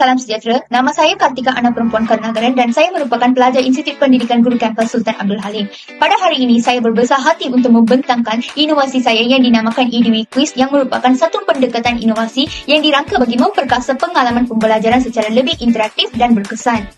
Salam sejahtera, nama saya Kartika Anak Perempuan Karnagaran dan saya merupakan pelajar Institut Pendidikan Guru Kampus Sultan Abdul Halim. Pada hari ini, saya berbesar hati untuk membentangkan inovasi saya yang dinamakan EDU Quiz yang merupakan satu pendekatan inovasi yang dirangka bagi memperkasa pengalaman pembelajaran secara lebih interaktif dan berkesan.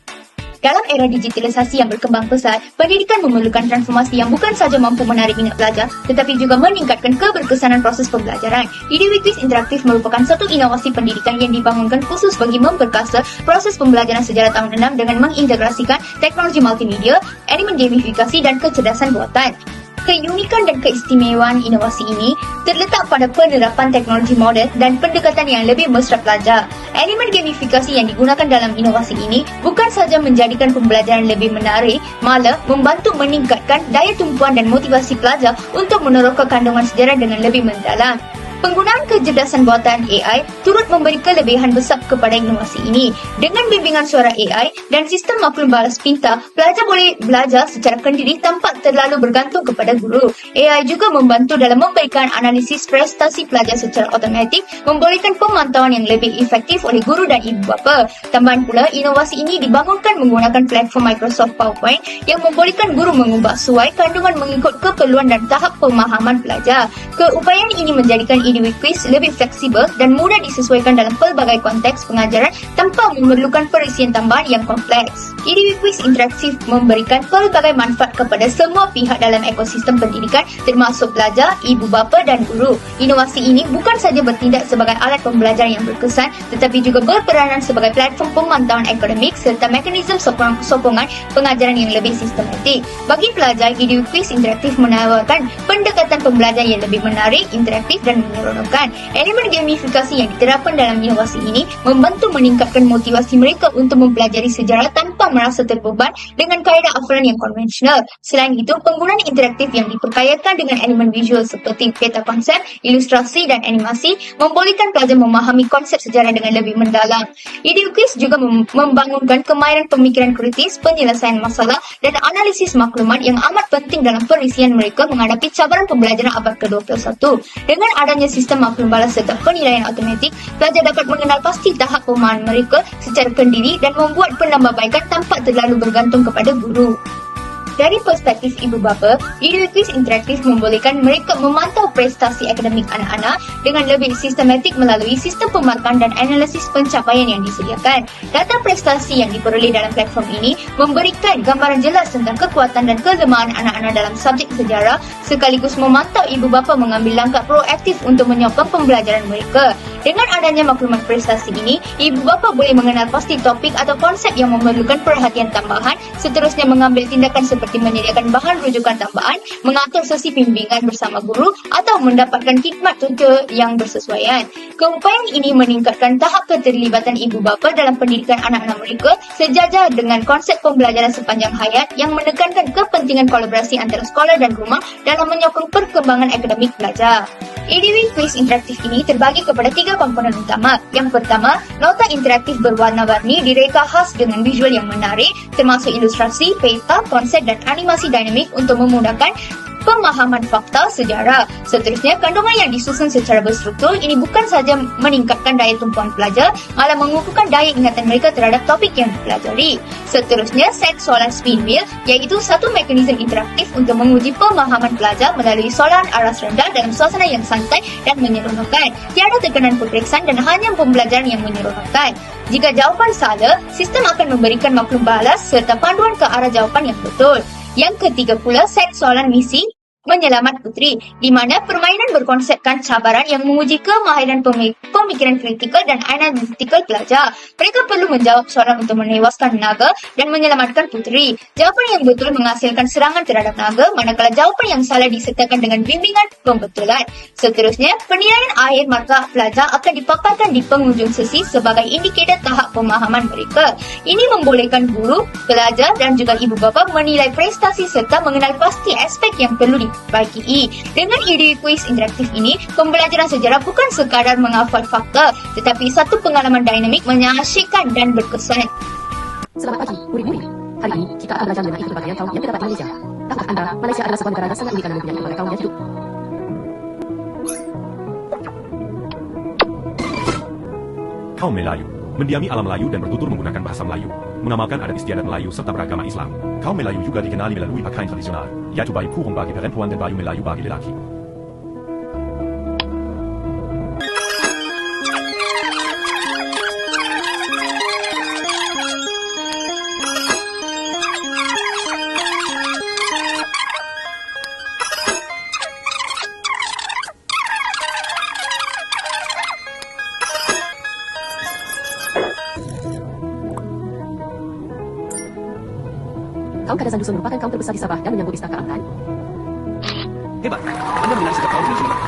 Dalam era digitalisasi yang berkembang pesat, pendidikan memerlukan transformasi yang bukan sahaja mampu menarik minat pelajar, tetapi juga meningkatkan keberkesanan proses pembelajaran. EDU Quiz Interaktif merupakan satu inovasi pendidikan yang dibangunkan khusus bagi memperkasa proses pembelajaran sejak tahun 6 dengan mengintegrasikan teknologi multimedia, elemen gamifikasi dan kecerdasan buatan. Keunikan dan keistimewaan inovasi ini terletak pada penerapan teknologi moden dan pendekatan yang lebih mesra pelajar. Elemen gamifikasi yang digunakan dalam inovasi ini bukan sahaja menjadikan pembelajaran lebih menarik, malah membantu meningkatkan daya tumpuan dan motivasi pelajar untuk meneroka kandungan sejarah dengan lebih mendalam. Penggunaan kecerdasan buatan AI turut memberi kelebihan besar kepada inovasi ini. Dengan bimbingan suara AI dan sistem maklum balas pintar, pelajar boleh belajar secara kendiri tanpa terlalu bergantung kepada guru. AI juga membantu dalam memberikan analisis prestasi pelajar secara automatik, membolehkan pemantauan yang lebih efektif oleh guru dan ibu bapa. Tambahan pula, inovasi ini dibangunkan menggunakan platform Microsoft PowerPoint yang membolehkan guru mengubah suai kandungan mengikut keperluan dan tahap pemahaman pelajar. Keupayaan ini menjadikan EDU Quiz lebih fleksibel dan mudah disesuaikan dalam pelbagai konteks pengajaran tanpa memerlukan perisian tambahan yang kompleks. EDU Quiz Interaktif memberikan pelbagai manfaat kepada semua pihak dalam ekosistem pendidikan termasuk pelajar, ibu bapa dan guru. Inovasi ini bukan sahaja bertindak sebagai alat pembelajaran yang berkesan tetapi juga berperanan sebagai platform pemantauan akademik serta mekanisme sokongan pengajaran yang lebih sistematik. Bagi pelajar, EDU Quiz Interaktif menawarkan pendekatan pembelajaran yang lebih menarik, interaktif dan menyeronokkan. Elemen gamifikasi yang diterapkan dalam inovasi ini membantu meningkatkan motivasi mereka untuk mempelajari sejarah tanpa merasa terbeban dengan kaedah hafalan yang konvensional. Selain itu, penggunaan interaktif yang diperkayakan dengan elemen visual seperti peta konsep, ilustrasi dan animasi membolehkan pelajar memahami konsep sejarah dengan lebih mendalam. EDU Quiz juga membangunkan kemahiran pemikiran kritis, penyelesaian masalah dan analisis maklumat yang amat penting dalam perisian mereka menghadapi cabaran pembelajaran abad ke-21. Dengan adanya sistem maklum balas serta penilaian automatik, pelajar dapat mengenal pasti tahap pemahaman mereka secara kendiri dan membuat penambahbaikan tanpa terlalu bergantung kepada guru. Dari perspektif ibu bapa, EDU Quiz Interaktif membolehkan mereka memantau prestasi akademik anak-anak dengan lebih sistematik melalui sistem pemakan dan analisis pencapaian yang disediakan. Data prestasi yang diperoleh dalam platform ini memberikan gambaran jelas tentang kekuatan dan kelemahan anak-anak dalam subjek sejarah sekaligus memantau ibu bapa mengambil langkah proaktif untuk menyokong pembelajaran mereka. Dengan adanya maklumat prestasi ini, ibu bapa boleh mengenal pasti topik atau konsep yang memerlukan perhatian tambahan, seterusnya mengambil tindakan seperti menyediakan bahan rujukan tambahan, mengatur sesi bimbingan bersama guru, atau mendapatkan khidmat tutor yang bersesuaian. Keupayaan ini meningkatkan tahap keterlibatan ibu bapa dalam pendidikan anak-anak mereka sejajar dengan konsep pembelajaran sepanjang hayat yang menekankan kepentingan kolaborasi antara sekolah dan rumah dalam menyokong perkembangan akademik pelajar. EDU Quiz Interaktif ini terbagi kepada 3 komponen utama. Yang pertama, nota interaktif berwarna-warni direka khas dengan visual yang menarik, termasuk ilustrasi, peta, konsep dan animasi dinamik untuk memudahkan pemahaman fakta sejarah. Seterusnya, kandungan yang disusun secara berstruktur ini bukan sahaja meningkatkan daya tumpuan pelajar, malah mengukuhkan daya ingatan mereka terhadap topik yang dipelajari. Seterusnya, set soalan spin wheel, iaitu satu mekanisme interaktif untuk menguji pemahaman pelajar melalui soalan aras rendah dalam suasana yang santai dan menyeronokkan. Tiada tekanan peperiksaan dan hanya pembelajaran yang menyeronokkan. Jika jawapan salah, sistem akan memberikan maklum balas serta panduan ke arah jawapan yang betul. Yang ketiga pula, set soalan misi Menyelamat Putri, di mana permainan berkonsepkan cabaran yang menguji kemahiran pemikiran kritikal dan analitikal pelajar. Mereka perlu menjawab soalan untuk menewaskan naga dan menyelamatkan putri. Jawapan yang betul menghasilkan serangan terhadap naga, manakala jawapan yang salah disertakan dengan bimbingan pembetulan. Seterusnya, penilaian akhir markah pelajar akan dipaparkan di penghujung sesi sebagai indikator tahap pemahaman mereka. Ini membolehkan guru, pelajar dan juga ibu bapa menilai prestasi serta mengenal pasti aspek yang perlu diperbaiki. Dengan EDU Quiz Interaktif ini, pembelajaran sejarah bukan sekadar menghafal fakta, tetapi satu pengalaman dinamik, menyasyikkan dan berkesan. Selamat pagi, murid-murid. Hari ini kita akan belajar mengenai pelbagai kaum yang terdapat di Malaysia. Tahukah Anda, Malaysia adalah sebuah negara yang sangat unik dan mempunyai pelbagai kaum yang hidup. Kaum Melayu Mendiami alam Melayu dan bertutur menggunakan bahasa Melayu, mengamalkan adat istiadat Melayu serta beragama Islam. Kaum Melayu juga dikenali melalui pakaian tradisional, yaitu baju kurung bagi perempuan dan baju Melayu bagi lelaki. Kaum Kadazan Dusun merupakan kaum terbesar di Sabah dan menyambut pesta keangkan. Hebat, Anda mengenali sejak tahun 1900.